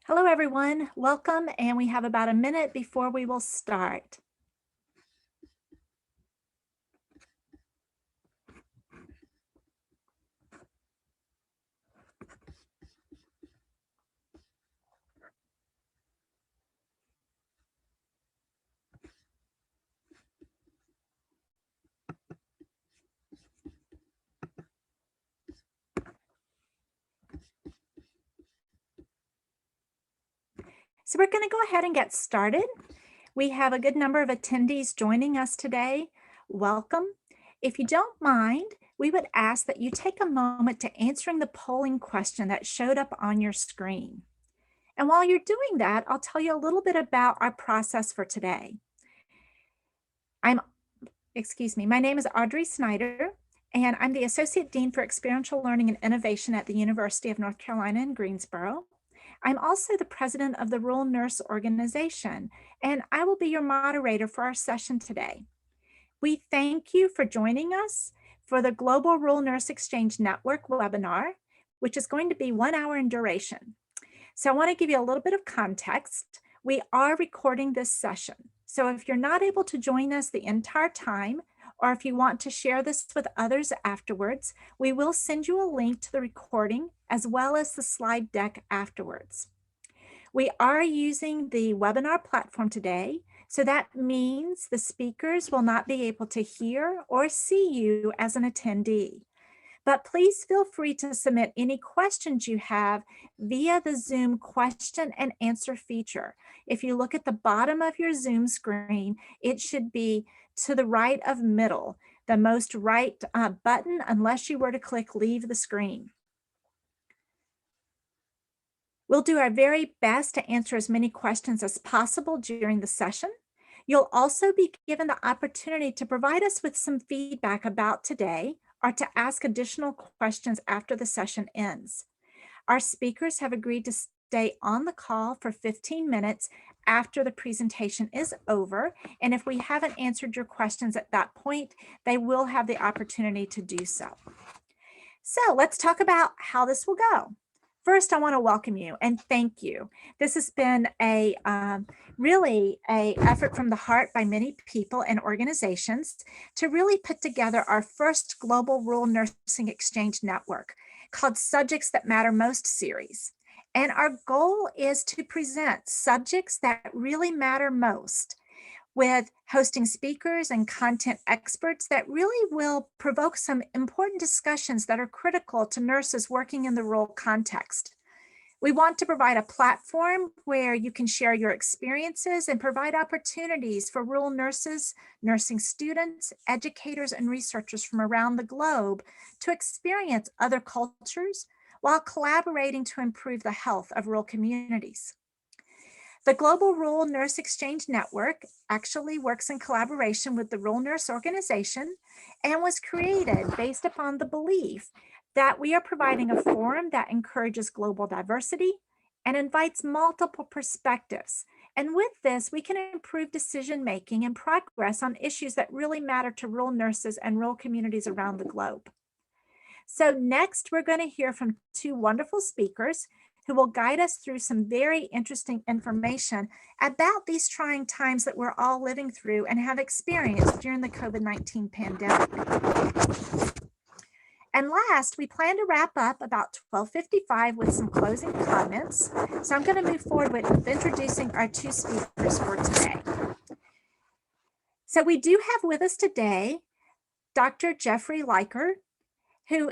Hello, everyone. Welcome, and we have about a minute before we will start. So we're going to go ahead and get started. We have a good number of attendees joining us today. Welcome. If you don't mind, we would ask that you take a moment to answering the polling question that showed up on your screen. And while you're doing that, I'll tell you a little bit about our process for today. My name is Audrey Snyder, and I'm the Associate Dean for Experiential Learning and Innovation at the University of North Carolina in Greensboro. I'm also the president of the Rural Nurse Organization, and I will be your moderator for our session today. We thank you for joining us for the Global Rural Nurse Exchange Network webinar, which is going to be 1 hour in duration. So I want to give you a little bit of context. We are recording this session. So if you're not able to join us the entire time, or if you want to share this with others afterwards, we will send you a link to the recording as well as the slide deck afterwards. We are using the webinar platform today, so that means the speakers will not be able to hear or see you as an attendee. But please feel free to submit any questions you have via the Zoom question and answer feature. If you look at the bottom of your Zoom screen, it should be to the right of middle, the most right button, unless you were to click leave the screen. We'll do our very best to answer as many questions as possible during the session. You'll also be given the opportunity to provide us with some feedback about today or to ask additional questions after the session ends. Our speakers have agreed to stay on the call for 15 minutes after the presentation is over. And if we haven't answered your questions at that point, they will have the opportunity to do so. So let's talk about how this will go. First, I want to welcome you and thank you. This has been really a effort from the heart by many people and organizations to really put together our first global rural nursing exchange network called Subjects That Matter Most series. And our goal is to present subjects that really matter most, with hosting speakers and content experts that really will provoke some important discussions that are critical to nurses working in the rural context. We want to provide a platform where you can share your experiences and provide opportunities for rural nurses, nursing students, educators, and researchers from around the globe to experience other cultures while collaborating to improve the health of rural communities. The Global Rural Nurse Exchange Network actually works in collaboration with the Rural Nurse Organization and was created based upon the belief that we are providing a forum that encourages global diversity and invites multiple perspectives. And with this, we can improve decision-making and progress on issues that really matter to rural nurses and rural communities around the globe. So next, we're going to hear from two wonderful speakers who will guide us through some very interesting information about these trying times that we're all living through and have experienced during the COVID-19 pandemic. And last, we plan to wrap up about 12:55 with some closing comments. So I'm going to move forward with introducing our two speakers for today. So we do have with us today Dr. Jeffrey Leichter, who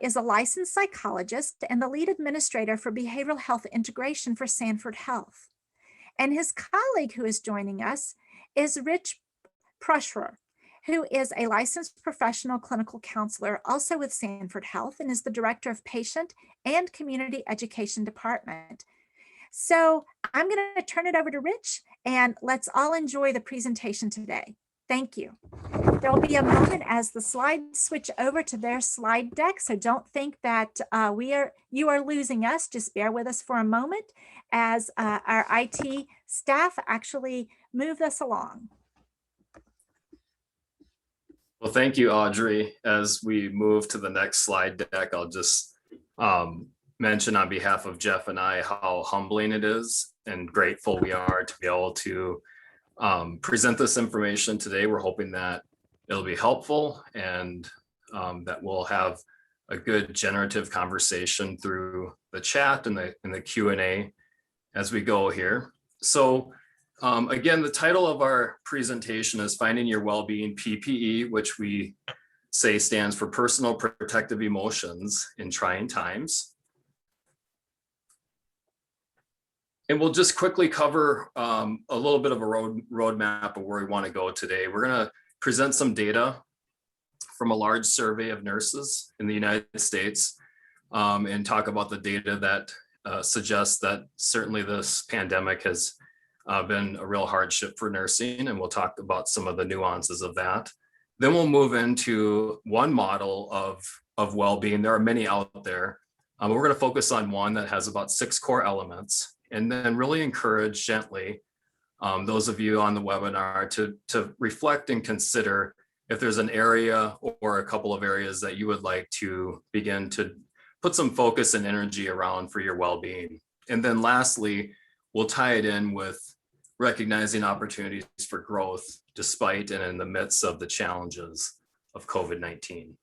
is a licensed psychologist and the lead administrator for behavioral health integration for Sanford Health. And his colleague who is joining us is Rich Pruessler, who is a licensed professional clinical counselor also with Sanford Health and is the director of patient and community education department. So I'm going to turn it over to Rich and let's all enjoy the presentation today. Thank you. There will be a moment as the slides switch over to their slide deck, so don't think that you are losing us. Just bear with us for a moment as our IT staff actually move us along. Well, thank you, Audrey. As we move to the next slide deck, I'll just mention on behalf of Jeff and I how humbling it is and grateful we are to be able to present this information today. We're hoping that it'll be helpful and that we'll have a good generative conversation through the chat and the Q&A as we go here. So again, the title of our presentation is Finding Your Wellbeing PPE, which we say stands for Personal Protective Emotions in Trying Times. And we'll just quickly cover a little bit of a roadmap of where we want to go today. We're going to present some data from a large survey of nurses in the United States and talk about the data that suggests that certainly this pandemic has been a real hardship for nursing, and we'll talk about some of the nuances of that. Then we'll move into one model of well-being. There are many out there. We're going to focus on one that has about 6 core elements, and then really encourage gently those of you on the webinar to reflect and consider if there's an area or a couple of areas that you would like to begin to put some focus and energy around for your well-being. And then lastly, we'll tie it in with recognizing opportunities for growth despite and in the midst of the challenges of COVID-19.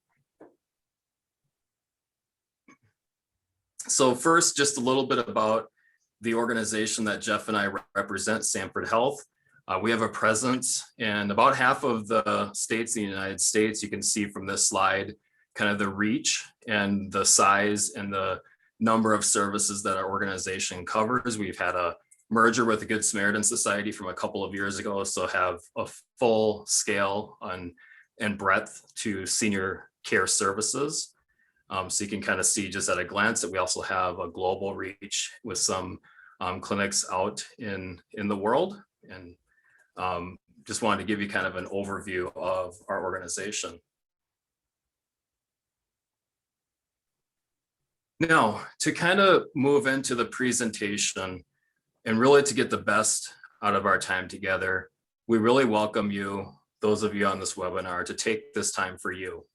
So first, just a little bit about the organization that Jeff and I represent, Sanford Health. We have a presence in about half of the states in the United States. You can see from this slide kind of the reach and the size and the number of services that our organization covers. We've had a merger with the Good Samaritan Society from a couple of years ago, so have a full scale and breadth to senior care services. So you can kind of see just at a glance that we also have a global reach with some clinics out in the world. And just wanted to give you kind of an overview of our organization. Now, to kind of move into the presentation and really to get the best out of our time together, we really welcome you, those of you on this webinar, to take this time for you.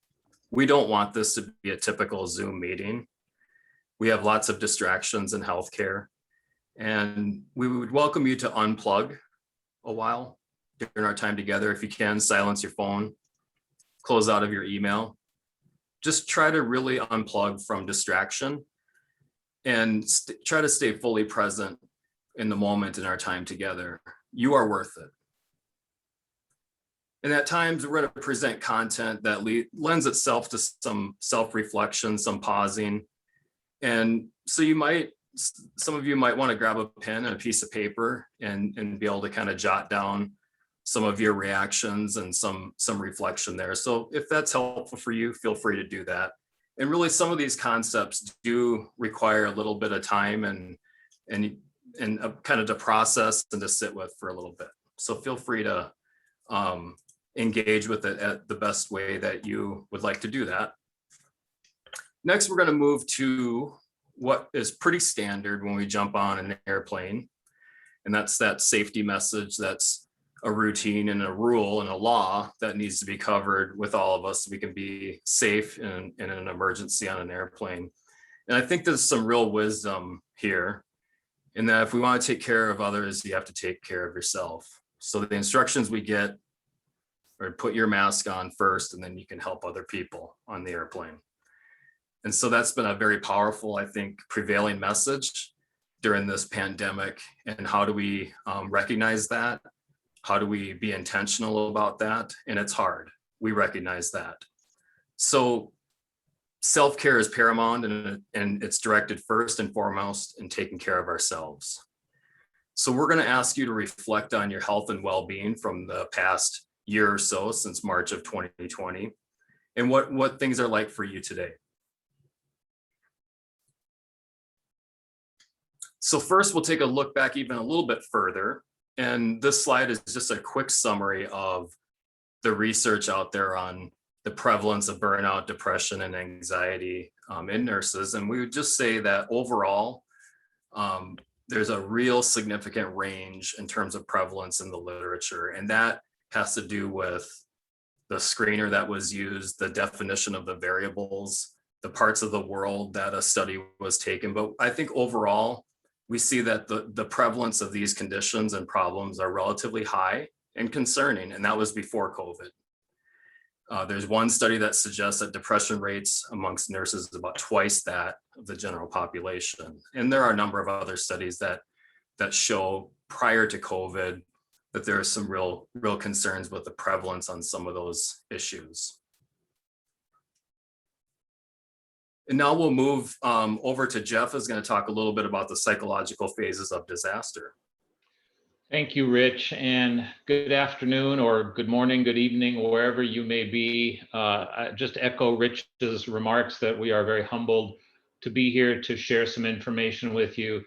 We don't want this to be a typical Zoom meeting. We have lots of distractions in healthcare, and we would welcome you to unplug a while during our time together. If you can, silence your phone, close out of your email. Just try to really unplug from distraction and try to stay fully present in the moment in our time together. You are worth it. And at times we're going to present content that lends itself to some self-reflection, some pausing. And so some of you might want to grab a pen and a piece of paper and be able to kind of jot down some of your reactions and some reflection there. So if that's helpful for you, feel free to do that. And really some of these concepts do require a little bit of time and kind of to process and to sit with for a little bit. So feel free to engage with it at the best way that you would like to do that. Next, we're going to move to what is pretty standard when we jump on an airplane. And that's that safety message. That's a routine and a rule and a law that needs to be covered with all of us so we can be safe in an emergency on an airplane. And I think there's some real wisdom here in that if we want to take care of others, you have to take care of yourself. So the instructions we get are put your mask on first, and then you can help other people on the airplane. And so that's been a very powerful, I think, prevailing message during this pandemic. And how do we recognize that? How do we be intentional about that? And it's hard. We recognize that. So self-care is paramount, and it's directed first and foremost in taking care of ourselves. So we're going to ask you to reflect on your health and well-being from the past year or so, since March of 2020, and what things are like for you today. So first, we'll take a look back even a little bit further. And this slide is just a quick summary of the research out there on the prevalence of burnout, depression, and anxiety in nurses. And we would just say that overall, there's a real significant range in terms of prevalence in the literature. And that has to do with the screener that was used, the definition of the variables, parts of the world that a study was taken. But I think overall, we see that the prevalence of these conditions and problems are relatively high and concerning, and that was before COVID. There's one study that suggests that depression rates amongst nurses is about twice that of the general population. And there are a number of other studies that show prior to COVID that there are some real concerns with the prevalence on some of those issues. And now we'll move over to Jeff, who's going to talk a little bit about the psychological phases of disaster. Thank you, Rich, and good afternoon or good morning, good evening, wherever you may be. I just echo Rich's remarks that we are very humbled to be here to share some information with you.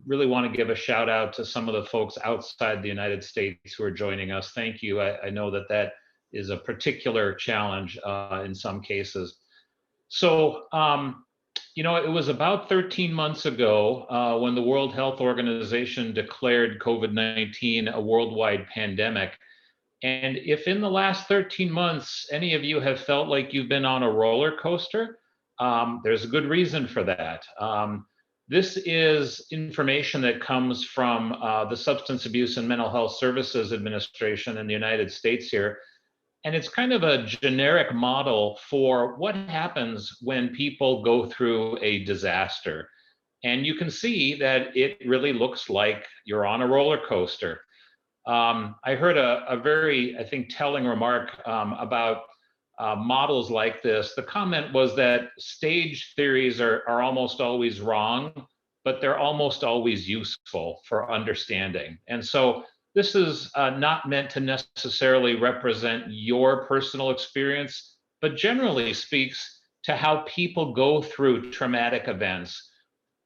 Really want to give a shout out to some of the folks outside the United States who are joining us. Thank you. I know that is a particular challenge in some cases. So, it was about 13 months ago when the World Health Organization declared COVID-19 a worldwide pandemic. And if in the last 13 months, any of you have felt like you've been on a roller coaster, there's a good reason for that. This is information that comes from the Substance Abuse and Mental Health Services Administration in the United States here. And it's kind of a generic model for what happens when people go through a disaster. And you can see that it really looks like you're on a roller coaster. I heard a very, I think, telling remark about models like this. The comment was that stage theories are almost always wrong, but they're almost always useful for understanding. And so this is not meant to necessarily represent your personal experience, but generally speaks to how people go through traumatic events.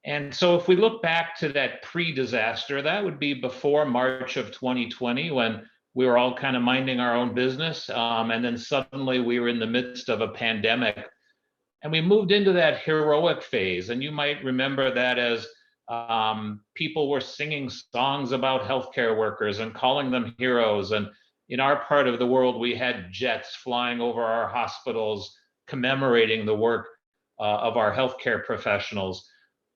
And so if we look back to that pre-disaster, that would be before March of 2020, when we were all kind of minding our own business. And then suddenly we were in the midst of a pandemic. And we moved into that heroic phase. And you might remember that as people were singing songs about healthcare workers and calling them heroes. And in our part of the world, we had jets flying over our hospitals, commemorating the work of our healthcare professionals.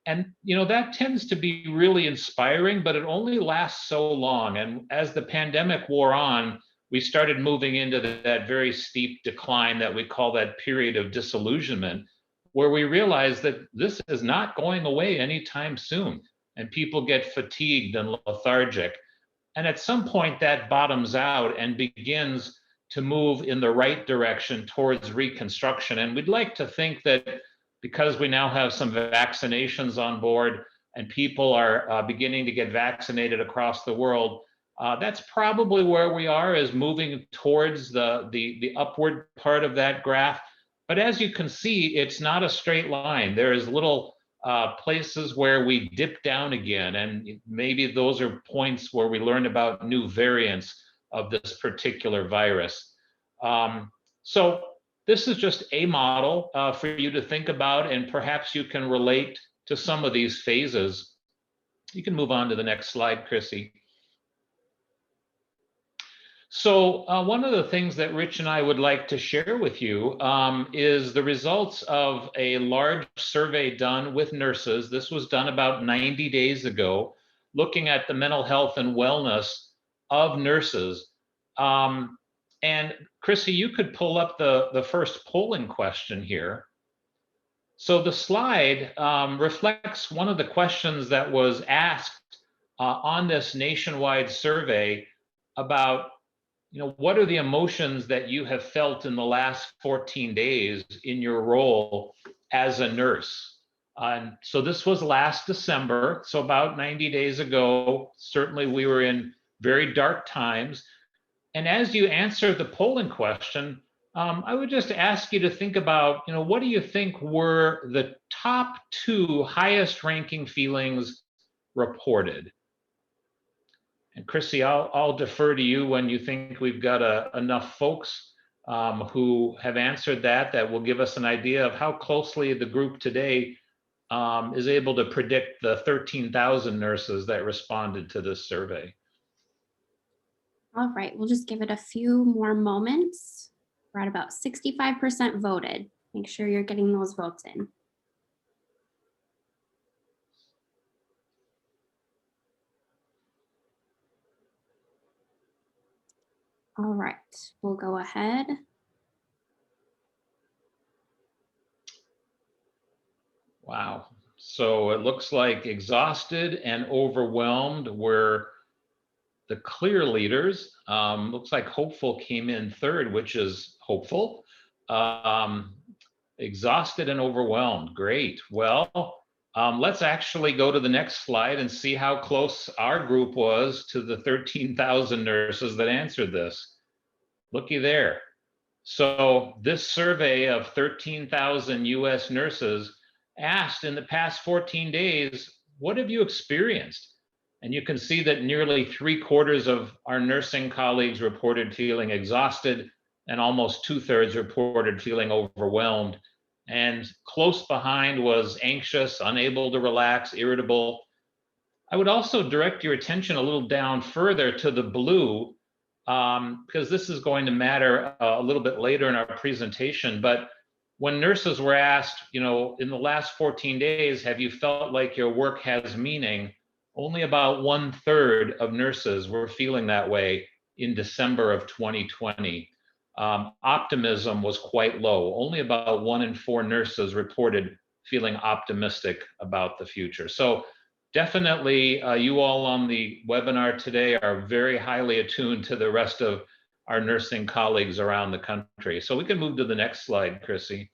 And that tends to be really inspiring, but it only lasts so long. And as the pandemic wore on, we started moving into that very steep decline that we call that period of disillusionment, where we realize that this is not going away anytime soon, and people get fatigued and lethargic. And at some point that bottoms out and begins to move in the right direction towards reconstruction. And we'd like to think that because we now have some vaccinations on board and people are beginning to get vaccinated across the world, that's probably where we are, is moving towards the upward part of that graph. But as you can see, it's not a straight line. There is little places where we dip down again, and maybe those are points where we learn about new variants of this particular virus. So this is just a model for you to think about, and perhaps you can relate to some of these phases. You can move on to the next slide, Chrissy. So one of the things that Rich and I would like to share with you is the results of a large survey done with nurses. This was done about 90 days ago, looking at the mental health and wellness of nurses. And Chrissy, you could pull up the first polling question here. So the slide reflects one of the questions that was asked on this nationwide survey about, what are the emotions that you have felt in the last 14 days in your role as a nurse? And so this was last December, so about 90 days ago. Certainly we were in very dark times. And as you answer the polling question, I would just ask you to think about, what do you think were the top 2 highest ranking feelings reported? And Chrissy, I'll defer to you when you think we've got enough folks who have answered that will give us an idea of how closely the group today is able to predict the 13,000 nurses that responded to this survey. All right, we'll just give it a few more moments. We're at about 65% voted. Make sure you're getting those votes in. All right, we'll go ahead. Wow. So it looks like exhausted and overwhelmed were the clear leaders. Looks like hopeful came in third, which is hopeful. Exhausted and overwhelmed. Great. Well, let's actually go to the next slide and see how close our group was to the 13,000 nurses that answered this. Looky there. So this survey of 13,000 US nurses asked in the past 14 days, what have you experienced? And you can see that nearly 3/4 of our nursing colleagues reported feeling exhausted, and almost 2/3 reported feeling overwhelmed. And close behind was anxious, unable to relax, irritable. I would also direct your attention a little down further to the blue, because this is going to matter a little bit later in our presentation. But when nurses were asked, in the last 14 days, have you felt like your work has meaning? Only about 1/3 of nurses were feeling that way in December of 2020. Optimism was quite low. Only about 1 in 4 nurses reported feeling optimistic about the future. So definitely, you all on the webinar today are very highly attuned to the rest of our nursing colleagues around the country. So we can move to the next slide, Chrissy.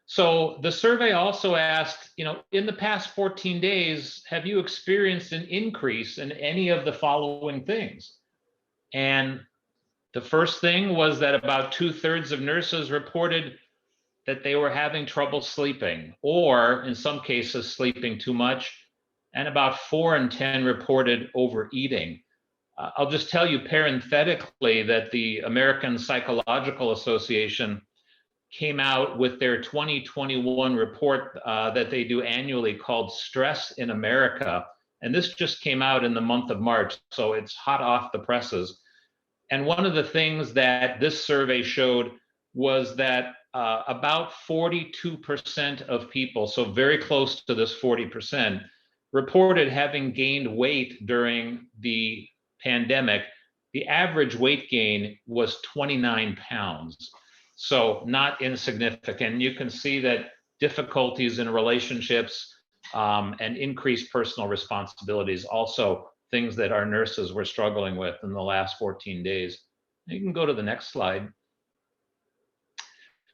So the survey also asked, in the past 14 days, have you experienced an increase in any of the following things? And the first thing was that about 2/3 of nurses reported that they were having trouble sleeping, or in some cases sleeping too much, and about 4 in 10 reported overeating. I'll just tell you parenthetically that the American Psychological Association came out with their 2021 report that they do annually called Stress in America. And this just came out in the month of March, so it's hot off the presses. And one of the things that this survey showed was that about 42% of people, so very close to this 40%, reported having gained weight during the pandemic. The average weight gain was 29 pounds. So not insignificant. You can see that difficulties in relationships and increased personal responsibilities, also things that our nurses were struggling with in the last 14 days. You can go to the next slide.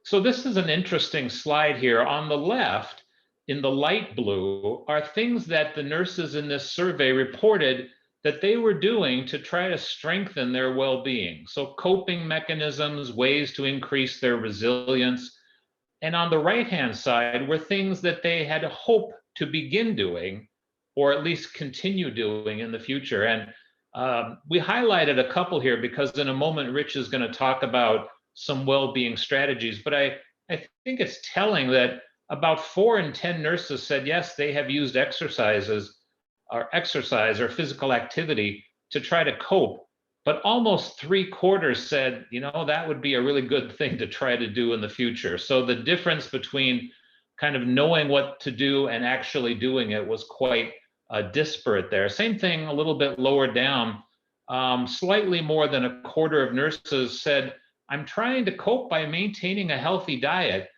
So this is an interesting slide here. On the left, in the light blue, are things that the nurses in this survey reported that they were doing to try to strengthen their well-being. So coping mechanisms, ways to increase their resilience. And on the right-hand side were things that they had hoped to begin doing, or at least continue doing in the future. And we highlighted a couple here because in a moment, Rich is going to talk about some well-being strategies. But I think it's telling that about 4 in 10 nurses said, yes, they have used exercise or physical activity to try to cope. But almost 3/4 said, that would be a really good thing to try to do in the future. So the difference between kind of knowing what to do and actually doing it was quite disparate there. Same thing a little bit lower down. Slightly more than 1/4 of nurses said, I'm trying to cope by maintaining a healthy diet.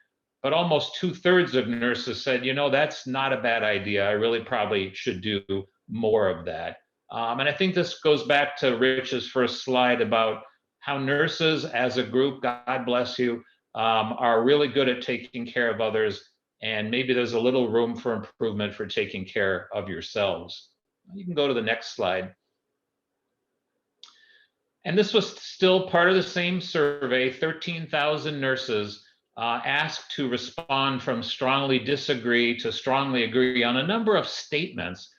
But almost 2/3 of nurses said, that's not a bad idea. I really probably should do more of that. And I think this goes back to Rich's first slide about how nurses as a group, God bless you, are really good at taking care of others. And maybe there's a little room for improvement for taking care of yourselves. You can go to the next slide. And this was still part of the same survey, 13,000 nurses asked to respond from strongly disagree to strongly agree on a number of statements.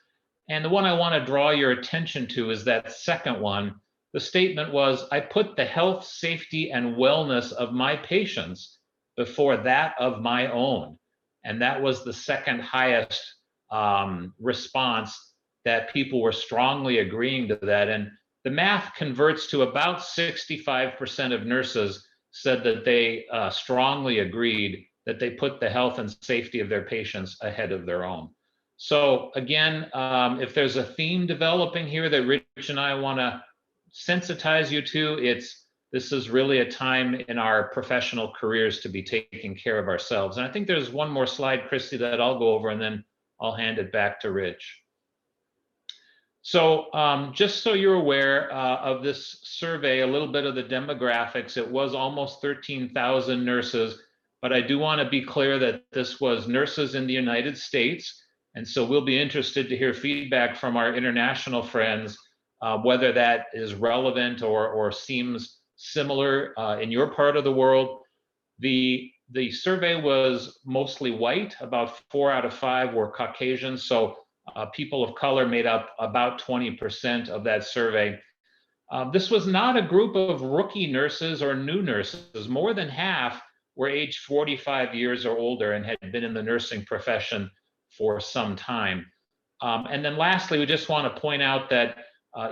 And the one I want to draw your attention to is that second one. The statement was, I put the health, safety, and wellness of my patients before that of my own. And that was the second highest response, that people were strongly agreeing to that. And the math converts to about 65% of nurses said that they strongly agreed that they put the health and safety of their patients ahead of their own. So again, if there's a theme developing here that Rich and I want to sensitize you to, this is really a time in our professional careers to be taking care of ourselves. And I think there's one more slide, Christy, that I'll go over, and then I'll hand it back to Rich. So just so you're aware of this survey, a little bit of the demographics, it was almost 13,000 nurses, but I do want to be clear that this was nurses in the United States. And so we'll be interested to hear feedback from our international friends, whether that is relevant or seems similar in your part of the world. The survey was mostly white, about 4 out of 5 were Caucasian. So people of color made up about 20% of that survey. This was not a group of rookie nurses or new nurses. More than half were aged 45 years or older and had been in the nursing profession for some time. And then lastly, we just want to point out that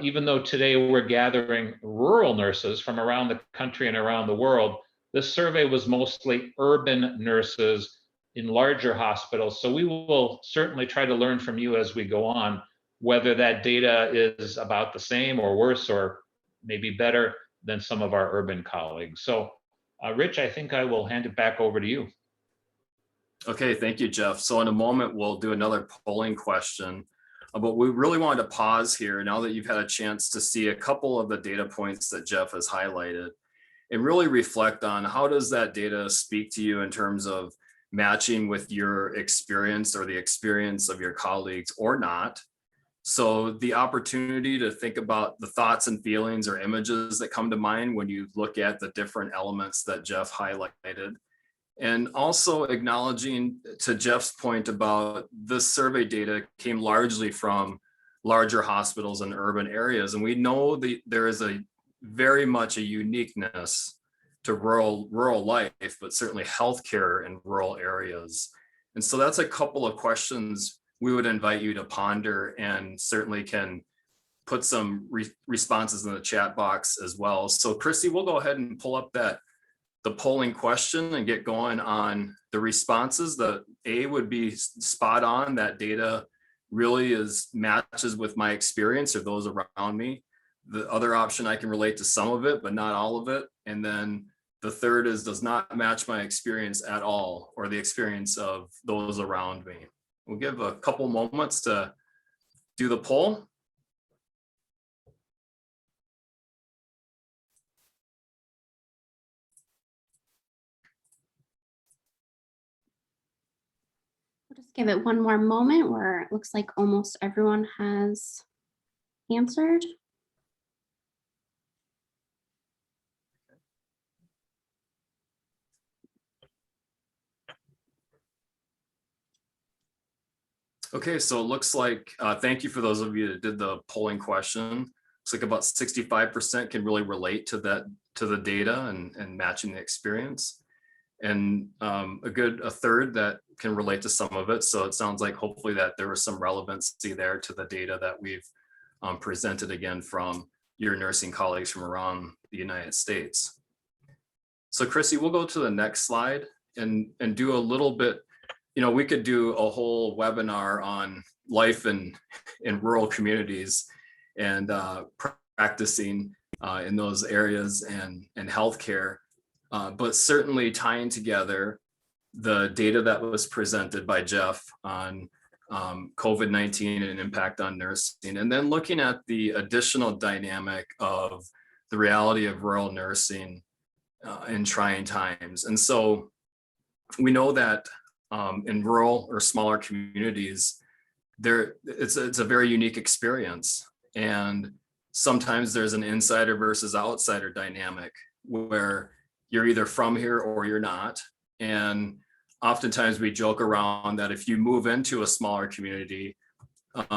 even though today we're gathering rural nurses from around the country and around the world, this survey was mostly urban nurses in larger hospitals. So we will certainly try to learn from you as we go on, whether that data is about the same or worse or maybe better than some of our urban colleagues. So Rich, I think I will hand it back over to you. Okay, thank you, Jeff. So in a moment, we'll do another polling question, but we really wanted to pause here now that you've had a chance to see a couple of the data points that Jeff has highlighted and really reflect on how does that data speak to you in terms of matching with your experience or the experience of your colleagues or not. So the opportunity to think about the thoughts and feelings or images that come to mind when you look at the different elements that Jeff highlighted. And also acknowledging, to Jeff's point about this survey data came largely from larger hospitals in urban areas. And we know that there is a very much a uniqueness to rural life, but certainly healthcare in rural areas. And so that's a couple of questions we would invite you to ponder, and certainly can put some responses in the chat box as well. So Christy, we'll go ahead and pull up the polling question and get going on the responses. The A would be spot on. That data really matches with my experience or those around me. The other option, I can relate to some of it, but not all of it. And then the third is does not match my experience at all or the experience of those around me. We'll give a couple moments to do the poll. We'll just give it one more moment where it looks like almost everyone has answered. Okay, so it looks like, thank you for those of you that did the polling question. Looks like about 65% can really relate to the data and matching the experience. And a third that can relate to some of it. So it sounds like hopefully that there was some relevancy there to the data that we've presented again from your nursing colleagues from around the United States. So Chrissy, we'll go to the next slide and do a little bit. We could do a whole webinar on life in rural communities and practicing in those areas and healthcare, but certainly tying together the data that was presented by Jeff on COVID-19 and impact on nursing, and then looking at the additional dynamic of the reality of rural nursing in trying times. And so we know that in rural or smaller communities, it's a very unique experience. And sometimes there's an insider versus outsider dynamic where you're either from here or you're not. And oftentimes we joke around that if you move into a smaller community,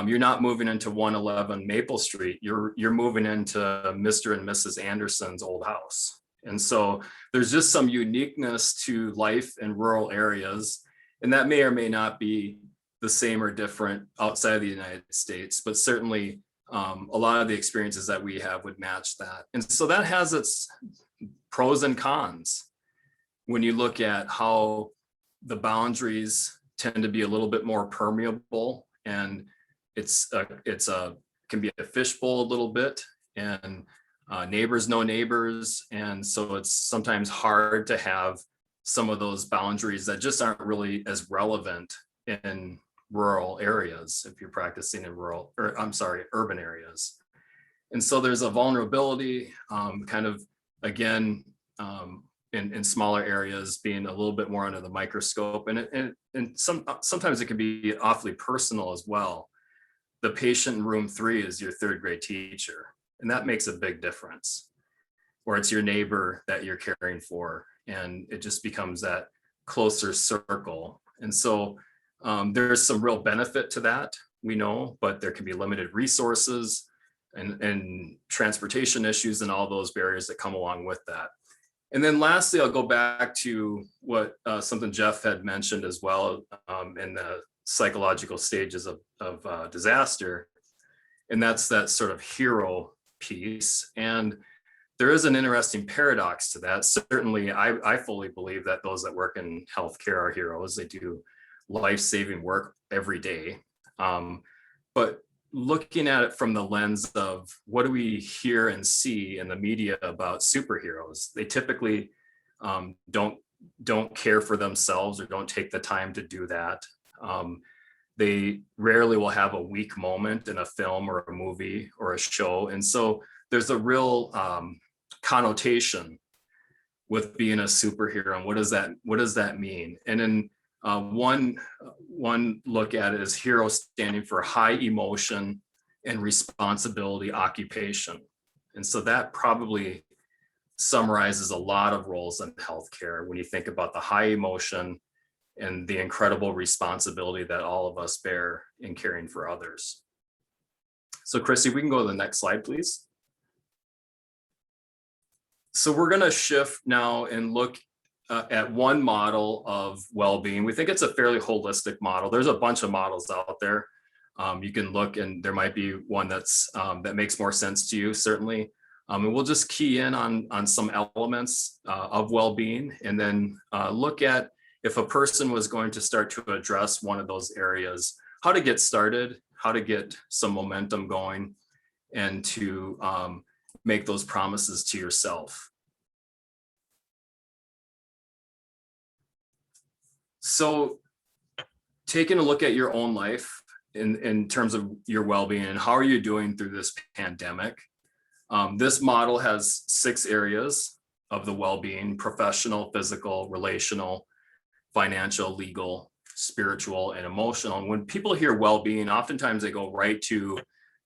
you're not moving into 111 Maple Street, you're moving into Mr. and Mrs. Anderson's old house. And so there's just some uniqueness to life in rural areas. And that may or may not be the same or different outside of the United States, but certainly a lot of the experiences that we have would match that. And so that has its pros and cons. When you look at how the boundaries tend to be a little bit more permeable, and can be a fishbowl a little bit, and neighbors know neighbors, and so it's sometimes hard to have some of those boundaries that just aren't really as relevant in rural areas if you're practicing in urban areas. And so there's a vulnerability, kind of, again, in smaller areas being a little bit more under the microscope, and sometimes it can be awfully personal as well. The patient in room 3 is your 3rd grade teacher, and that makes a big difference. Or it's your neighbor that you're caring for, and it just becomes that closer circle. And so there's some real benefit to that, we know, but there can be limited resources and transportation issues and all those barriers that come along with that. And then lastly, I'll go back to what something Jeff had mentioned as well, in the psychological stages of disaster. And that's that sort of hero piece. And there is an interesting paradox to that. Certainly, I fully believe that those that work in healthcare are heroes. They do life-saving work every day. But looking at it from the lens of what do we hear and see in the media about superheroes, they typically don't care for themselves or don't take the time to do that. They rarely will have a weak moment in a film or a movie or a show. And so there's a real connotation with being a superhero, and what does that mean? And then one look at it is hero standing for high emotion and responsibility occupation. And so that probably summarizes a lot of roles in healthcare when you think about the high emotion and the incredible responsibility that all of us bear in caring for others. So Chrissy, we can go to the next slide, please. So we're going to shift now and look at one model of well-being. We think it's a fairly holistic model. There's a bunch of models out there. You can look, and there might be one that's that makes more sense to you, certainly. And we'll just key in on some elements of well-being, and then look at if a person was going to start to address one of those areas, how to get started, how to get some momentum going, and to make those promises to yourself. So taking a look at your own life in terms of your well-being and how are you doing through this pandemic? This model has 6 areas of the well-being: professional, physical, relational, financial, legal, spiritual, and emotional. And when people hear well-being, oftentimes they go right to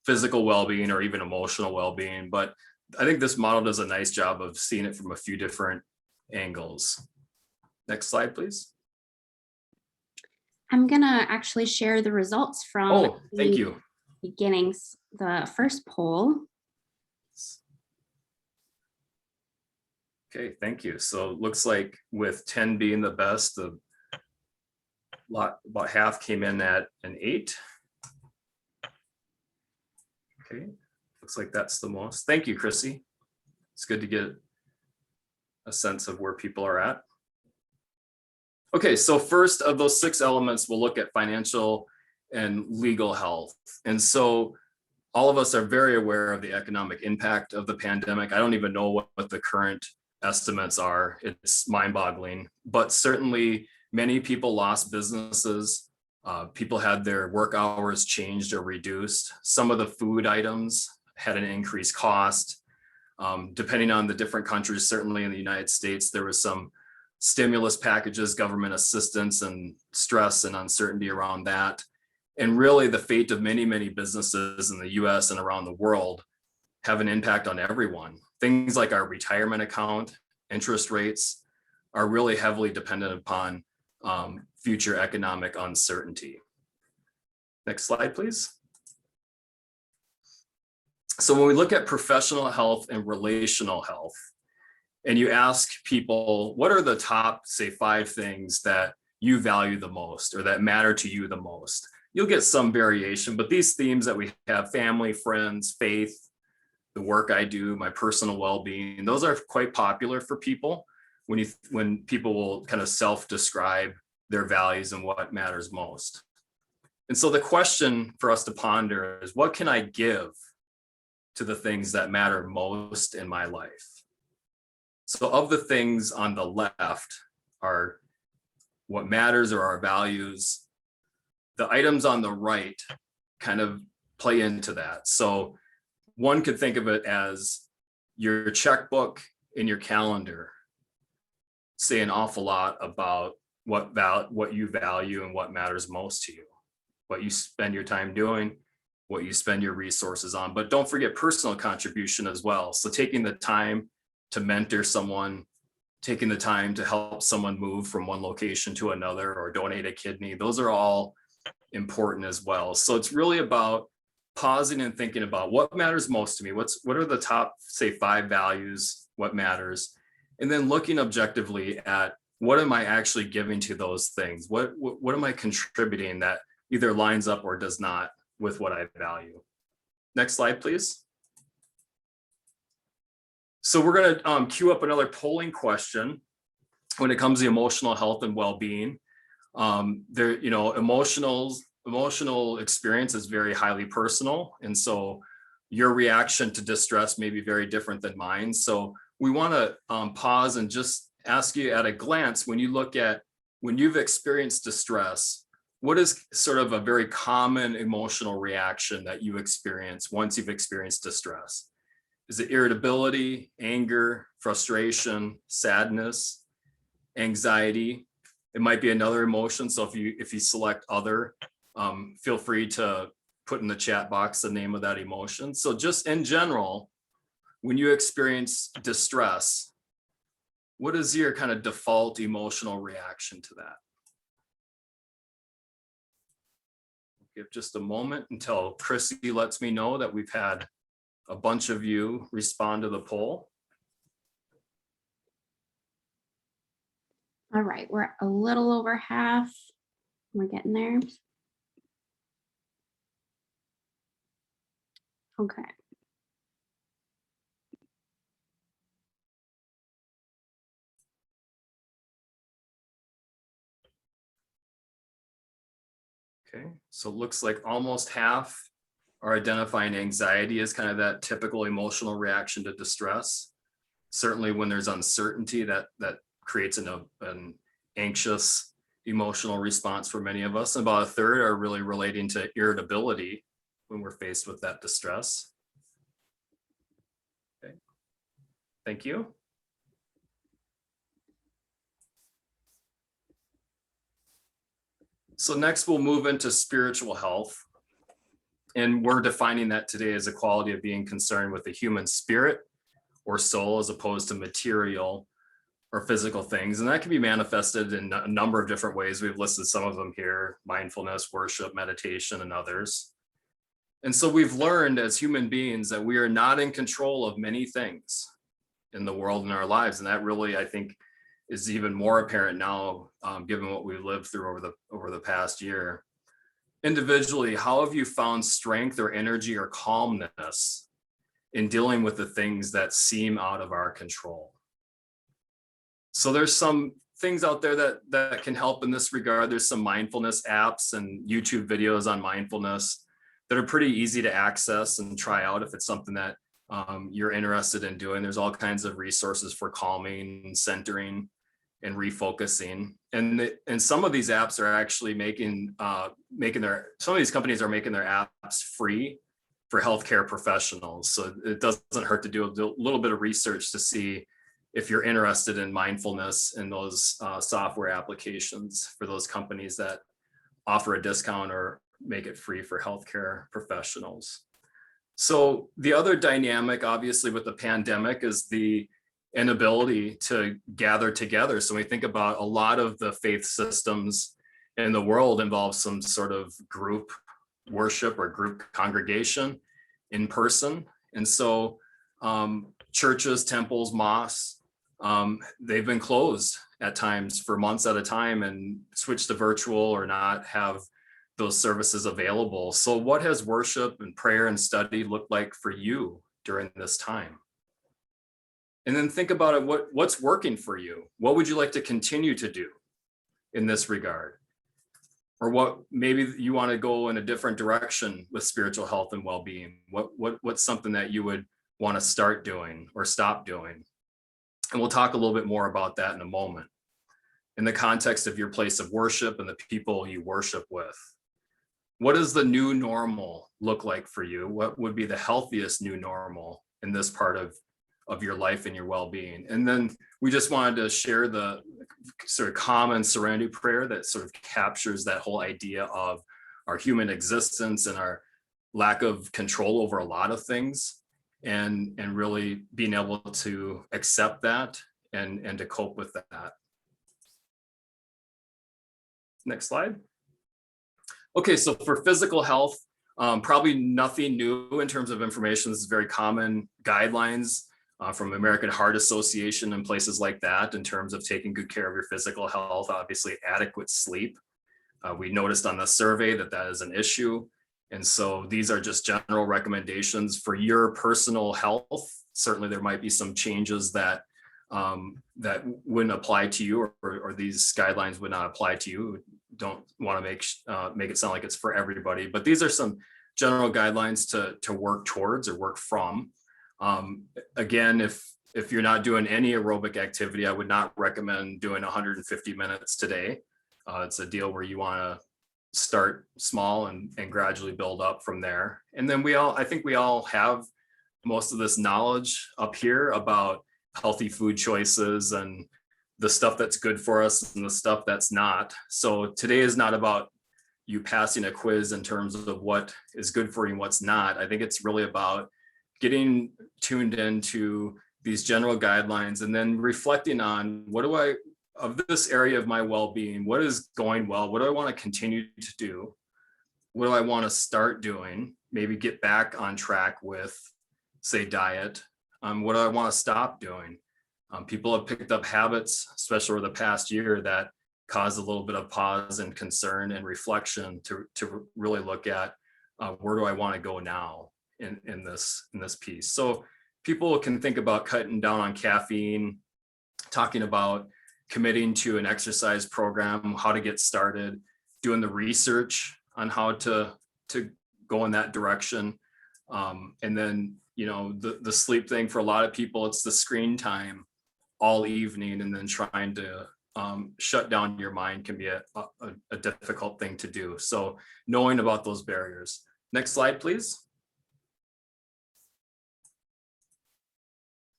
physical well-being or even emotional well-being. But I think this model does a nice job of seeing it from a few different angles. Next slide, please. I'm gonna actually share the results from thank you. beginnings, the first poll. Okay, thank you. So it looks like with 10 being the best, about half came in at an 8. Okay, looks like that's the most. Thank you, Chrissy. It's good to get a sense of where people are at. Okay, so first of those 6 elements, we'll look at financial and legal health. And so all of us are very aware of the economic impact of the pandemic. I don't even know what the current estimates are. It's mind-boggling, but certainly many people lost businesses. People had their work hours changed or reduced. Some of the food items had an increased cost. Depending on the different countries, certainly in the United States, there was some stimulus packages, government assistance, and stress and uncertainty around that. And really the fate of many, many businesses in the US and around the world have an impact on everyone. Things like our retirement account, interest rates are really heavily dependent upon future economic uncertainty. Next slide, please. So when we look at professional health and relational health, and you ask people, what are the top, say, 5 things that you value the most or that matter to you the most? You'll get some variation, but these themes that we have: family, friends, faith, the work I do, my personal well-being. Those are quite popular for people when people will kind of self-describe their values and what matters most. And so the question for us to ponder is, what can I give to the things that matter most in my life? So of the things on the left are what matters or our values. The items on the right kind of play into that. So one could think of it as your checkbook and your calendar say an awful lot about what you value and what matters most to you, what you spend your time doing, what you spend your resources on. But don't forget personal contribution as well. So taking the time to mentor someone, taking the time to help someone move from one location to another, or donate a kidney, those are all important as well. So it's really about pausing and thinking about what matters most to me. What are the top, say, 5 values, what matters, and then looking objectively at what am I actually giving to those things? What am I contributing that either lines up or does not with what I value? Next slide, please. So we're going to queue up another polling question when it comes to emotional health and well-being. Emotional experience is very highly personal, and so your reaction to distress may be very different than mine. So we want to pause and just ask you at a glance, when you've experienced distress, what is sort of a very common emotional reaction that you experience once you've experienced distress? Is it irritability, anger, frustration, sadness, anxiety? It might be another emotion. So if you select other, feel free to put in the chat box the name of that emotion. So just in general, when you experience distress, what is your kind of default emotional reaction to that? Give just a moment until Chrissy lets me know that we've had a bunch of you respond to the poll. All right, we're a little over half. We're getting there. Okay. Okay, so it looks like almost half are identifying anxiety as kind of that typical emotional reaction to distress. Certainly when there's uncertainty, that creates an anxious emotional response for many of us. And about a third are really relating to irritability when we're faced with that distress. Okay, thank you. So next we'll move into spiritual health. And we're defining that today as a quality of being concerned with the human spirit or soul as opposed to material or physical things. And that can be manifested in a number of different ways. We've listed some of them here: mindfulness, worship, meditation, and others. And so we've learned as human beings that we are not in control of many things in the world and our lives. And that really, I think, is even more apparent now, given what we've lived through over the past year. Individually, how have you found strength or energy or calmness in dealing with the things that seem out of our control? So there's some things out there that can help in this regard. There's some mindfulness apps and YouTube videos on mindfulness that are pretty easy to access and try out if it's something that you're interested in doing. There's all kinds of resources for calming, centering, and refocusing. And some of these apps are actually some of these companies are making their apps free for healthcare professionals. So it doesn't hurt to do a little bit of research to see if you're interested in mindfulness and those software applications for those companies that offer a discount or make it free for healthcare professionals. So the other dynamic, obviously, with the pandemic is the inability to gather together. So when we think about a lot of the faith systems in the world involve some sort of group worship or group congregation in person. And so churches, temples, mosques, they've been closed at times for months at a time and switched to virtual or not have those services available. So what has worship and prayer and study looked like for you during this time. And then think about it, what's working for you? What would you like to continue to do in this regard? Or what maybe you want to go in a different direction with spiritual health and well-being? What's something that you would want to start doing or stop doing? And we'll talk a little bit more about that in a moment. In the context of your place of worship and the people you worship with. What does the new normal look like for you? What would be the healthiest new normal in this part of your life and your well-being? And then we just wanted to share the sort of common serenity prayer that sort of captures that whole idea of our human existence and our lack of control over a lot of things, and really being able to accept that and to cope with that. Next slide. Okay, so for physical health, probably nothing new in terms of information. This is very common guidelines from American Heart Association and places like that in terms of taking good care of your physical health. Obviously, adequate sleep. We noticed on the survey that is an issue. And so these are just general recommendations for your personal health. Certainly there might be some changes that wouldn't apply to you, or these guidelines would not apply to you. Don't want to make it sound like it's for everybody, but these are some general guidelines to work towards or work from. Again, if you're not doing any aerobic activity, I would not recommend doing 150 minutes today. It's a deal where you want to start small and gradually build up from there. And then I think we all have most of this knowledge up here about healthy food choices and the stuff that's good for us and the stuff that's not. So today is not about you passing a quiz in terms of what is good for you and what's not. I think it's really about getting tuned into these general guidelines and then reflecting on of this area of my well-being, what is going well? What do I want to continue to do? What do I want to start doing? Maybe get back on track with, say, diet. What do I want to stop doing? People have picked up habits, especially over the past year, that cause a little bit of pause and concern and reflection to really look at where do I want to go now in this piece. So people can think about cutting down on caffeine, talking about committing to an exercise program, how to get started, doing the research on how to go in that direction. And then, the sleep thing for a lot of people, it's the screen time all evening, and then trying to shut down your mind can be a difficult thing to do. So knowing about those barriers. Next slide, please.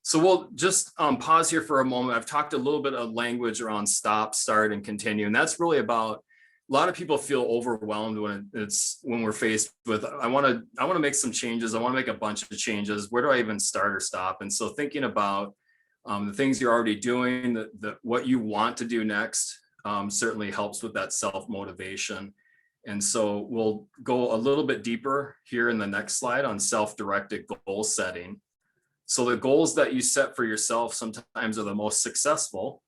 So we'll just pause here for a moment. I've talked a little bit of language around stop, start, and continue. And that's really about, a lot of people feel overwhelmed when we're faced with, I want to make some changes. I want to make a bunch of changes. Where do I even start or stop? And so thinking about the things you're already doing, what you want to do next, certainly helps with that self-motivation. And so we'll go a little bit deeper here in the next slide on self-directed goal setting. So the goals that you set for yourself sometimes are the most successful.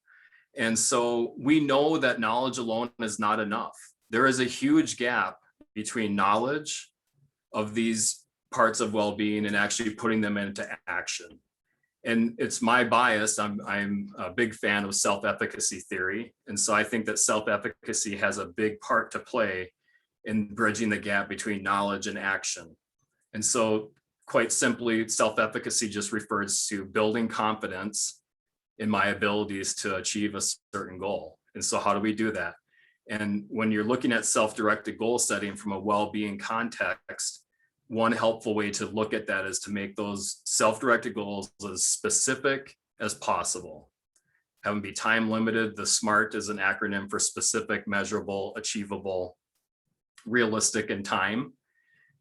And so we know that knowledge alone is not enough. There is a huge gap between knowledge of these parts of well-being and actually putting them into action. And it's my bias. I'm a big fan of self-efficacy theory. And so I think that self-efficacy has a big part to play in bridging the gap between knowledge and action. And so quite simply, self-efficacy just refers to building confidence in my abilities to achieve a certain goal. And so how do we do that? And when you're looking at self-directed goal setting from a well-being context, one helpful way to look at that is to make those self-directed goals as specific as possible. Have them be time limited. The SMART is an acronym for specific, measurable, achievable, realistic, and time.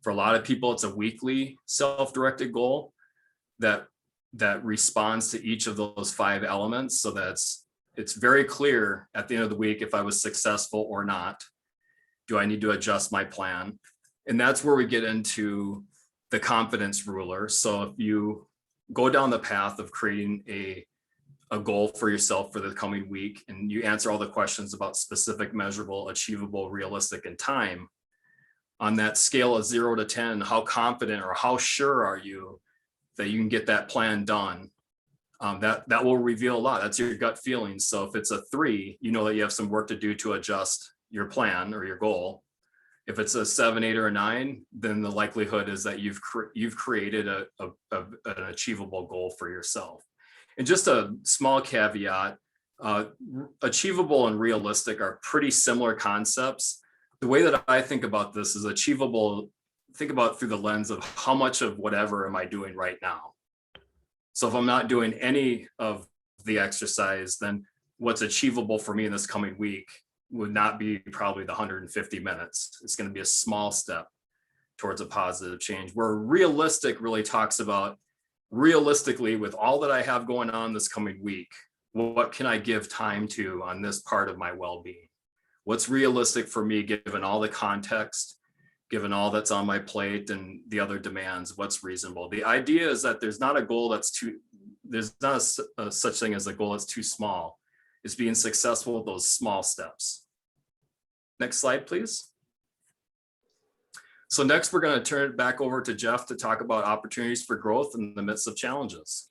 For a lot of people, it's a weekly self-directed goal that responds to each of those 5 elements, so that it's very clear at the end of the week if I was successful or not. Do I need to adjust my plan? And that's where we get into the confidence ruler. So if you go down the path of creating a goal for yourself for the coming week, and you answer all the questions about specific, measurable, achievable, realistic, and time, on that scale of 0 to 10, how confident or how sure are you that you can get that plan done. That will reveal a lot. That's your gut feelings. So if it's a 3, you know that you have some work to do to adjust your plan or your goal. If it's a 7, 8, or a 9, then the likelihood is that you've created an achievable goal for yourself. And just a small caveat, achievable and realistic are pretty similar concepts. The way that I think about this is achievable, think about through the lens of how much of whatever am I doing right now? So if I'm not doing any of the exercise, then what's achievable for me in this coming week would not be probably the 150 minutes. It's going to be a small step towards a positive change. Where realistic really talks about realistically, with all that I have going on this coming week, what can I give time to on this part of my well-being? What's realistic for me, given all the context, given all that's on my plate and the other demands, what's reasonable? The idea is that there's not a goal that's there's not a such thing as a goal that's too small. It's being successful with those small steps. Next slide, please. So next, we're going to turn it back over to Jeff to talk about opportunities for growth in the midst of challenges.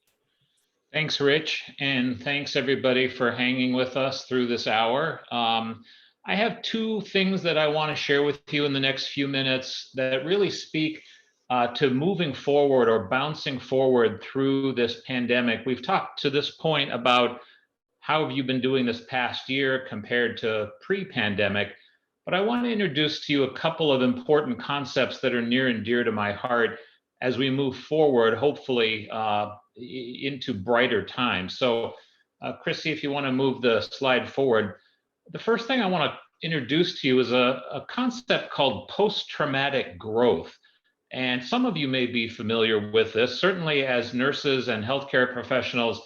Thanks, Rich, and thanks everybody for hanging with us through this hour. I have 2 things that I want to share with you in the next few minutes that really speak to moving forward or bouncing forward through this pandemic. We've talked to this point about how have you been doing this past year compared to pre-pandemic, but I want to introduce to you a couple of important concepts that are near and dear to my heart as we move forward, hopefully into brighter times. So Chrissy, if you want to move the slide forward. The first thing I want to introduce to you is a concept called post-traumatic growth. And some of you may be familiar with this. Certainly as nurses and healthcare professionals,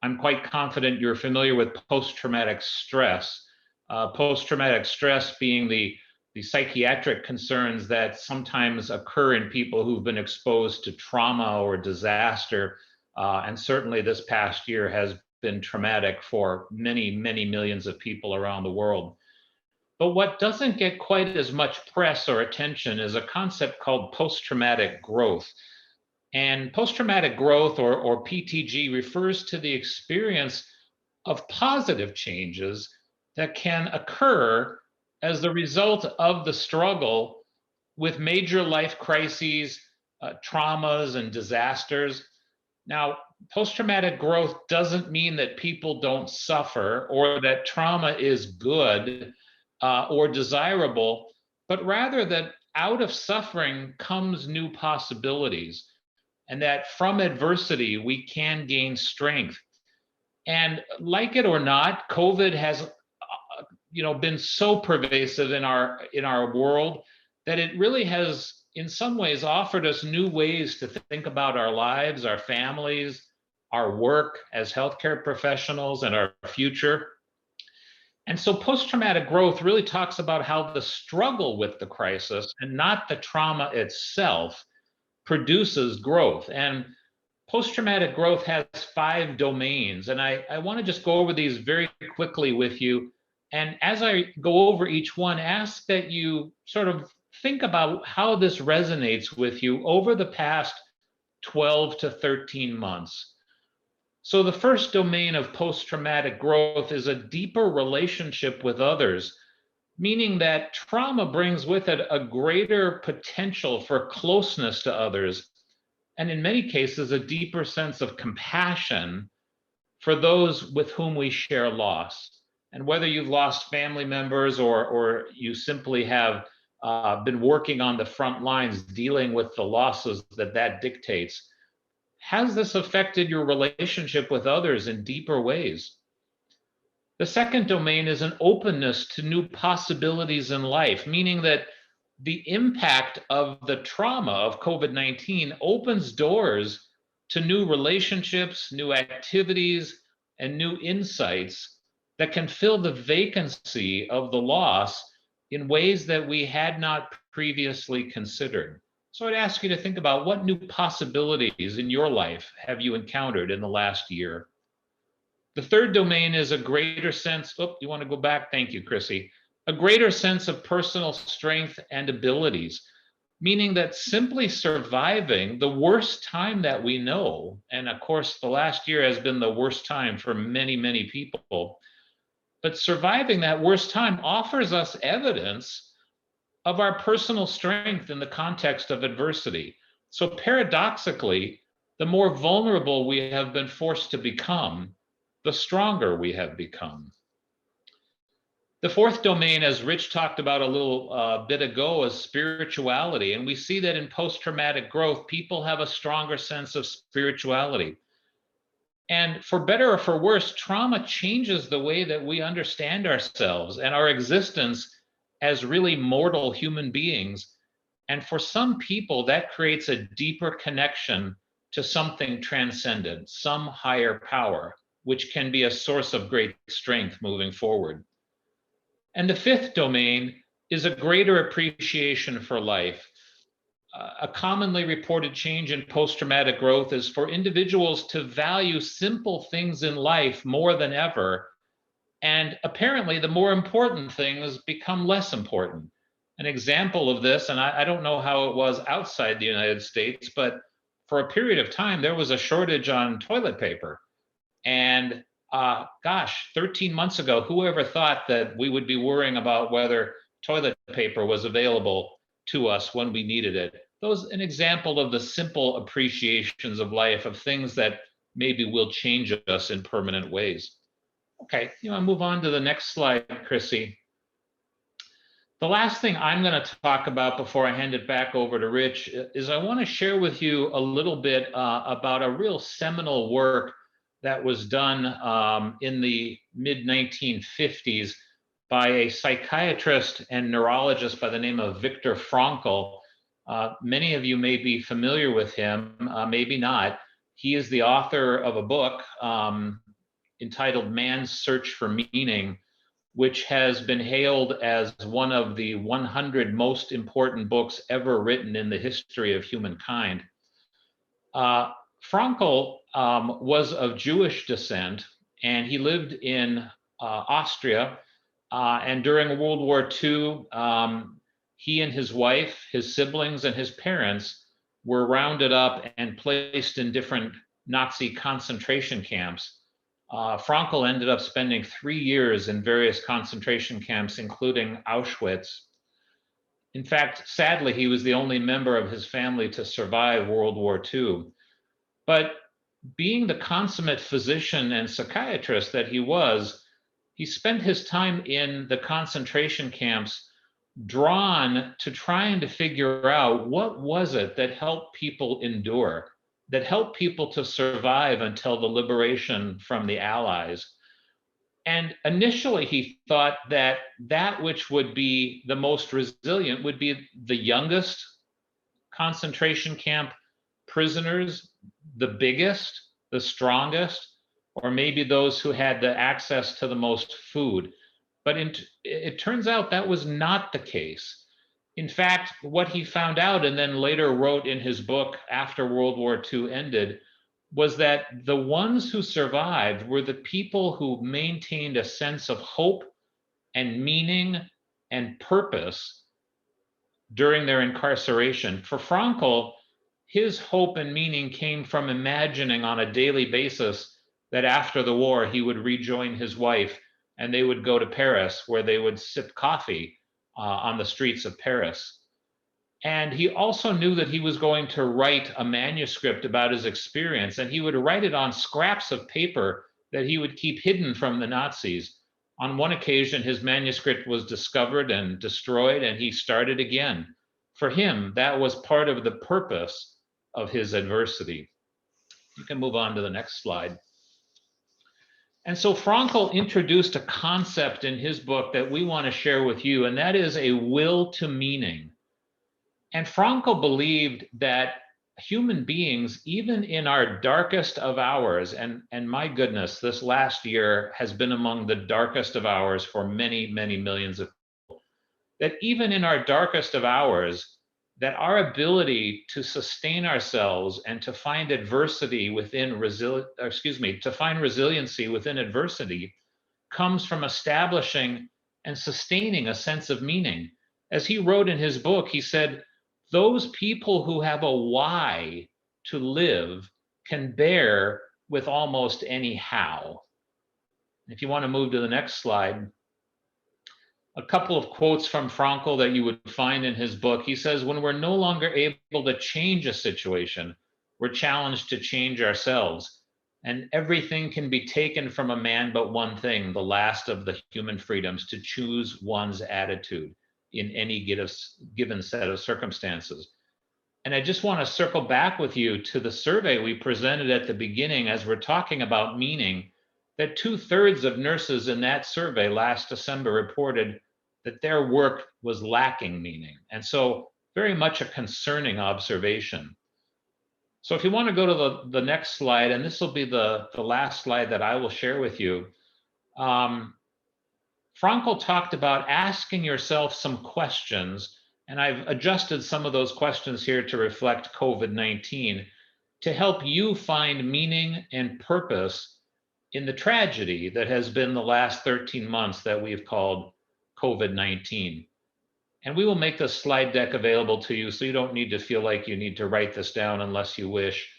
I'm quite confident you're familiar with post-traumatic stress. Post-traumatic stress being the psychiatric concerns that sometimes occur in people who've been exposed to trauma or disaster. And certainly this past year has been traumatic for many, many millions of people around the world. But what doesn't get quite as much press or attention is a concept called post-traumatic growth. And post-traumatic growth, or PTG, refers to the experience of positive changes that can occur as the result of the struggle with major life crises, traumas, and disasters. Now, post-traumatic growth doesn't mean that people don't suffer or that trauma is good or desirable, but rather that out of suffering comes new possibilities, and that from adversity we can gain strength. And like it or not, COVID has been so pervasive in our world that it really has in some ways offered us new ways to think about our lives, our families, our work as healthcare professionals, and our future. And so post-traumatic growth really talks about how the struggle with the crisis and not the trauma itself produces growth. And post-traumatic growth has 5 domains. And I want to just go over these very quickly with you. And as I go over each one, ask that you sort of think about how this resonates with you over the past 12 to 13 months. So the first domain of post-traumatic growth is a deeper relationship with others, meaning that trauma brings with it a greater potential for closeness to others, and in many cases, a deeper sense of compassion for those with whom we share loss. And whether you've lost family members or you simply have been working on the front lines dealing with the losses that dictates, has this affected your relationship with others in deeper ways? The second domain is an openness to new possibilities in life, meaning that the impact of the trauma of COVID-19 opens doors to new relationships, new activities, and new insights that can fill the vacancy of the loss in ways that we had not previously considered. So I'd ask you to think about what new possibilities in your life have you encountered in the last year. The third domain is a greater sense, you want to go back? Thank you, Chrissy. A greater sense of personal strength and abilities. meaning that simply surviving the worst time that we know, and of course, the last year has been the worst time for many, many people, but surviving that worst time offers us evidence of our personal strength in the context of adversity. So paradoxically, the more vulnerable we have been forced to become, the stronger we have become. The fourth domain, as Rich talked about a little bit ago, is spirituality. And we see that in post-traumatic growth, people have a stronger sense of spirituality. And for better or for worse, trauma changes the way that we understand ourselves and our existence as really mortal human beings. And for some people, that creates a deeper connection to something transcendent, some higher power, which can be a source of great strength moving forward. And the fifth domain is a greater appreciation for life. A commonly reported change in post-traumatic growth is for individuals to value simple things in life more than ever. And apparently, the more important things become less important. An example of this, and I don't know how it was outside the United States, but for a period of time, there was a shortage on toilet paper. And gosh, 13 months ago, whoever thought that we would be worrying about whether toilet paper was available to us when we needed it? Those an example of the simple appreciations of life, of things that maybe will change us in permanent ways. Okay, you want to move on to the next slide, Chrissy. The last thing I'm going to talk about before I hand it back over to Rich is I want to share with you a little bit about a real seminal work that was done in the mid-1950s by a psychiatrist and neurologist by the name of Viktor Frankl. Many of you may be familiar with him, maybe not. He is the author of a book entitled Man's Search for Meaning, which has been hailed as one of the 100 most important books ever written in the history of humankind. Frankl was of Jewish descent, and he lived in Austria. And during World War II, he and his wife, his siblings, and his parents were rounded up and placed in different Nazi concentration camps. Frankl ended up spending 3 years in various concentration camps, including Auschwitz. In fact, sadly, he was the only member of his family to survive World War II. But being the consummate physician and psychiatrist that he was, he spent his time in the concentration camps drawn to trying to figure out what was it that helped people endure, that helped people to survive until the liberation from the Allies. And initially he thought that that which would be the most resilient would be the youngest concentration camp prisoners, the biggest, the strongest, or maybe those who had the access to the most food. But it turns out that was not the case. In fact, what he found out and then later wrote in his book after World War II ended was that the ones who survived were the people who maintained a sense of hope and meaning and purpose during their incarceration. For Frankl, his hope and meaning came from imagining on a daily basis that after the war he would rejoin his wife and they would go to Paris, where they would sip coffee on the streets of Paris. And he also knew that he was going to write a manuscript about his experience, and he would write it on scraps of paper that he would keep hidden from the Nazis. On one occasion, his manuscript was discovered and destroyed, and he started again. For him, that was part of the purpose of his adversity. You can move on to the next slide. And so Frankl introduced a concept in his book that we want to share with you, and that is a will to meaning. And Frankl believed that human beings, even in our darkest of hours, and my goodness, this last year has been among the darkest of hours for many, many millions of people, that even in our darkest of hours, that our ability to sustain ourselves and to find adversity within to find resiliency within adversity comes from establishing and sustaining a sense of meaning. As he wrote in his book, he said, those people who have a why to live can bear with almost any how. If you want to move to the next slide, a couple of quotes from Frankl that you would find in his book. He says, when we're no longer able to change a situation, we're challenged to change ourselves. And everything can be taken from a man but one thing, the last of the human freedoms, to choose one's attitude in any given set of circumstances. And I just want to circle back with you to the survey we presented at the beginning as we're talking about meaning, that 2/3 of nurses in that survey last December reported that their work was lacking meaning. And so very much a concerning observation. So if you want to go to the next slide, and this will be the last slide that I will share with you. Frankl talked about asking yourself some questions, and I've adjusted some of those questions here to reflect COVID-19 to help you find meaning and purpose in the tragedy that has been the last 13 months that we've called COVID-19. And we will make the slide deck available to you, so you don't need to feel like you need to write this down unless you wish.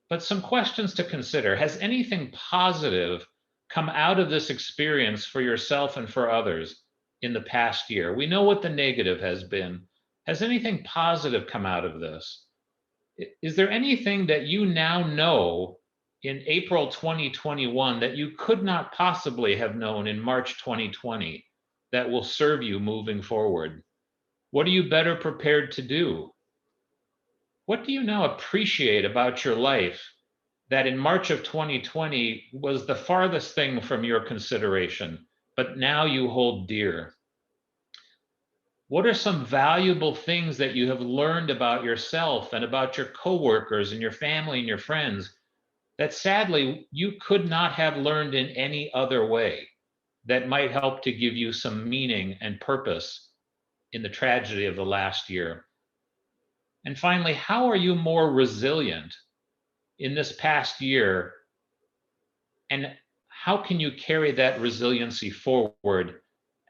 But some questions to consider. Has anything positive come out of this experience for yourself and for others in the past year? We know what the negative has been. Has anything positive come out of this? Is there anything that you now know in April 2021 that you could not possibly have known in March 2020 that will serve you moving forward? What are you better prepared to do? What do you now appreciate about your life that in March of 2020 was the farthest thing from your consideration, but now you hold dear? What are some valuable things that you have learned about yourself and about your coworkers and your family and your friends that sadly you could not have learned in any other way that might help to give you some meaning and purpose in the tragedy of the last year? And finally, how are you more resilient in this past year? And how can you carry that resiliency forward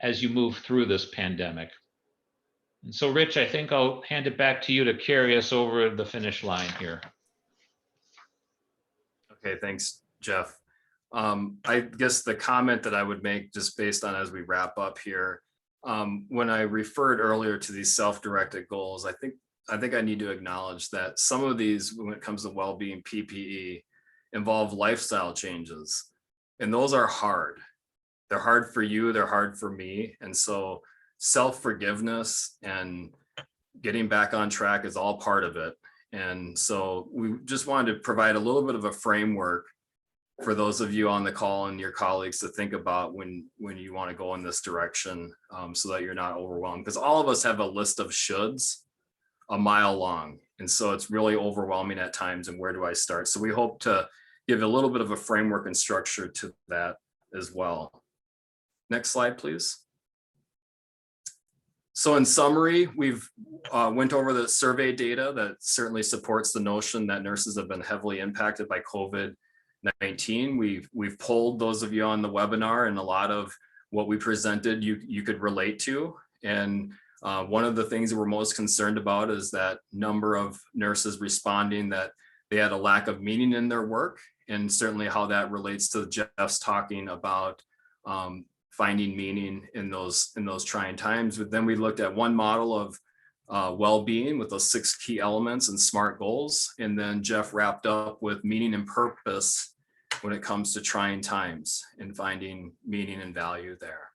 as you move through this pandemic? And so, Rich, I think I'll hand it back to you to carry us over the finish line here. Okay, thanks, Jeff. I guess the comment that I would make, just based on as we wrap up here, when I referred earlier to these self-directed goals, I think I need to acknowledge that some of these, when it comes to well-being PPE, involve lifestyle changes, and those are hard. They're hard for you, they're hard for me, and so self-forgiveness and getting back on track is all part of it. And so we just wanted to provide a little bit of a framework for those of you on the call and your colleagues to think about when you want to go in this direction, so that you're not overwhelmed, because all of us have a list of shoulds a mile long. And so it's really overwhelming at times. And where do I start? So we hope to give a little bit of a framework and structure to that as well. Next slide, please. So in summary, we've went over the survey data that certainly supports the notion that nurses have been heavily impacted by COVID-19. We've polled those of you on the webinar, and a lot of what we presented you could relate to. And one of the things that we're most concerned about is that number of nurses responding that they had a lack of meaning in their work, and certainly how that relates to Jeff's talking about finding meaning in those trying times. But then we looked at one model of well-being with those 6 key elements and SMART goals. And then Jeff wrapped up with meaning and purpose when it comes to trying times and finding meaning and value there.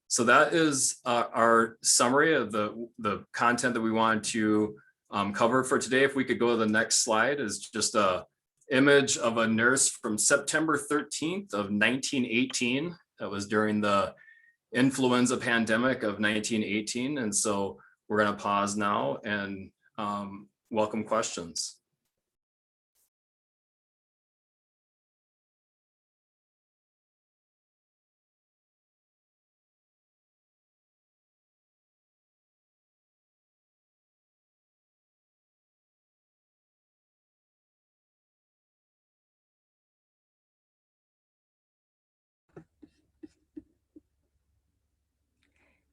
So that is our summary of the content that we wanted to cover for today. If we could go to the next slide, is just a image of a nurse from September 13th of 1918. That was during the influenza pandemic of 1918. And so we're going to pause now and welcome questions.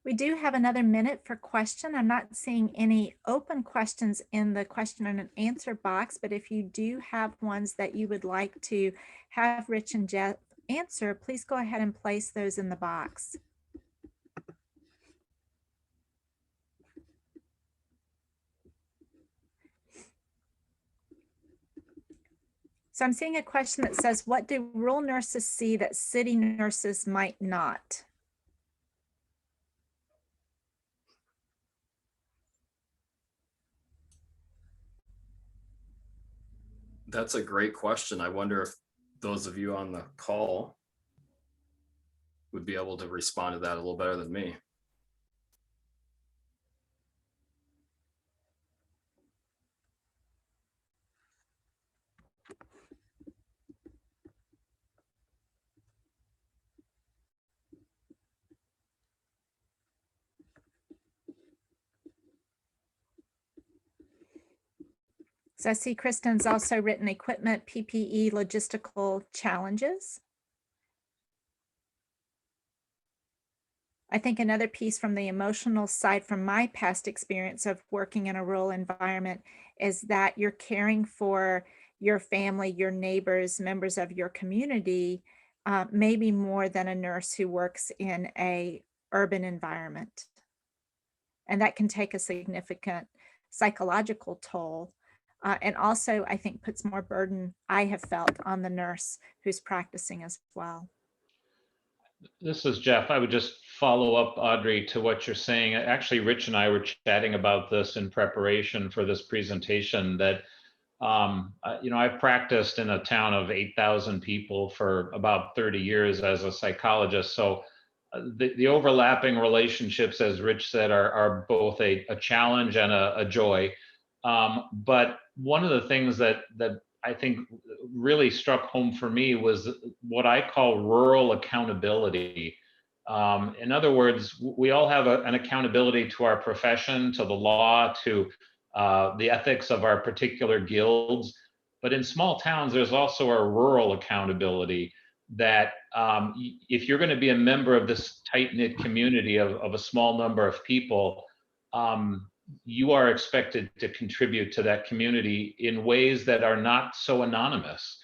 We do have another minute for question. I'm not seeing any open questions in the question and answer box, but if you do have ones that you would like to have Rich and Jeff answer, please go ahead and place those in the box. So I'm seeing a question that says, what do rural nurses see that city nurses might not? That's a great question. I wonder if those of you on the call would be able to respond to that a little better than me. So I see Kristen's also written equipment, PPE, logistical challenges. I think another piece from the emotional side from my past experience of working in a rural environment is that you're caring for your family, your neighbors, members of your community, maybe more than a nurse who works in a urban environment. And that can take a significant psychological toll. And also, I think, puts more burden, I have felt, on the nurse who's practicing as well. This is Jeff. I would just follow up, Audrey, to what you're saying. Actually, Rich and I were chatting about this in preparation for this presentation, that I've practiced in a town of 8,000 people for about 30 years as a psychologist. So the overlapping relationships, as Rich said, are both a challenge and a joy. But one of the things that I think really struck home for me was what I call rural accountability. In other words, we all have an accountability to our profession, to the law, to the ethics of our particular guilds. But in small towns, there's also a rural accountability that if you're going to be a member of this tight-knit community of a small number of people, you are expected to contribute to that community in ways that are not so anonymous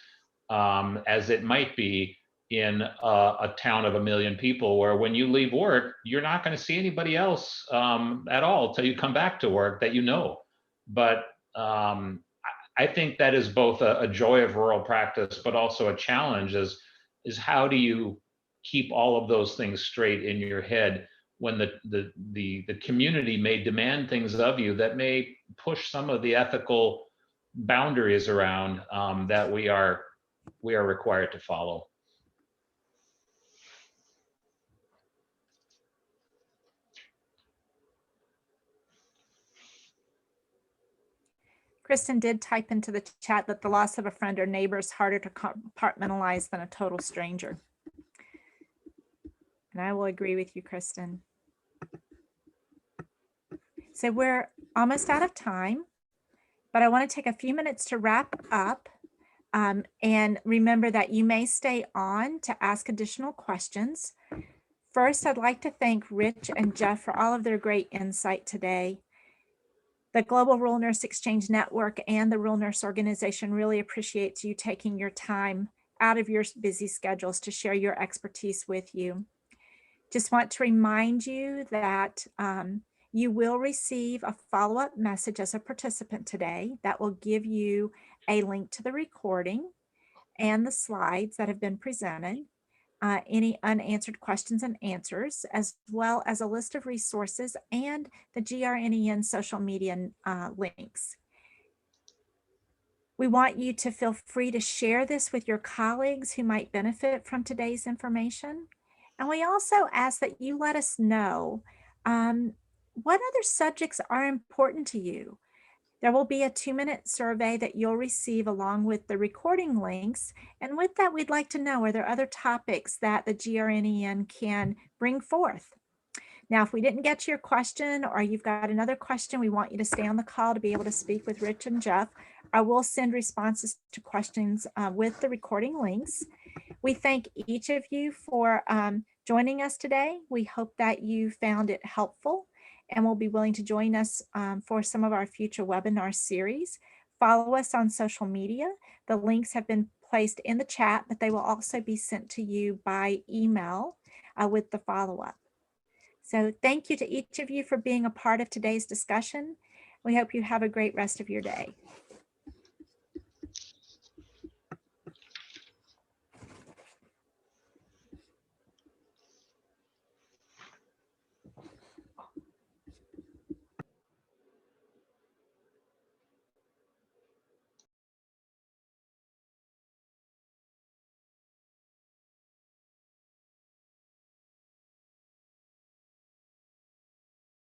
as it might be in a town of 1 million people, where when you leave work, you're not going to see anybody else at all till you come back to work that you know. But I think that is both a joy of rural practice, but also a challenge is how do you keep all of those things straight in your head when the community may demand things of you that may push some of the ethical boundaries around that we are required to follow. Kristen did type into the chat that the loss of a friend or neighbor is harder to compartmentalize than a total stranger. And I will agree with you, Kristen. So we're almost out of time, but I want to take a few minutes to wrap up. And remember that you may stay on to ask additional questions. First, I'd like to thank Rich and Jeff for all of their great insight today. The Global Rural Nurse Exchange Network and the Rural Nurse Organization really appreciates you taking your time out of your busy schedules to share your expertise with you. Just want to remind you that you will receive a follow-up message as a participant today that will give you a link to the recording and the slides that have been presented, any unanswered questions and answers, as well as a list of resources and the GRNEN social media links. We want you to feel free to share this with your colleagues who might benefit from today's information. And we also ask that you let us know what other subjects are important to you. There will be a 2-minute survey that you'll receive along with the recording links. And with that, we'd like to know, are there other topics that the GRNEN can bring forth? Now, if we didn't get to your question or you've got another question, we want you to stay on the call to be able to speak with Rich and Jeff. I will send responses to questions with the recording links. We thank each of you for joining us today. We hope that you found it helpful and will be willing to join us for some of our future webinar series. Follow us on social media. The links have been placed in the chat, but they will also be sent to you by email with the follow-up. So thank you to each of you for being a part of today's discussion. We hope you have a great rest of your day.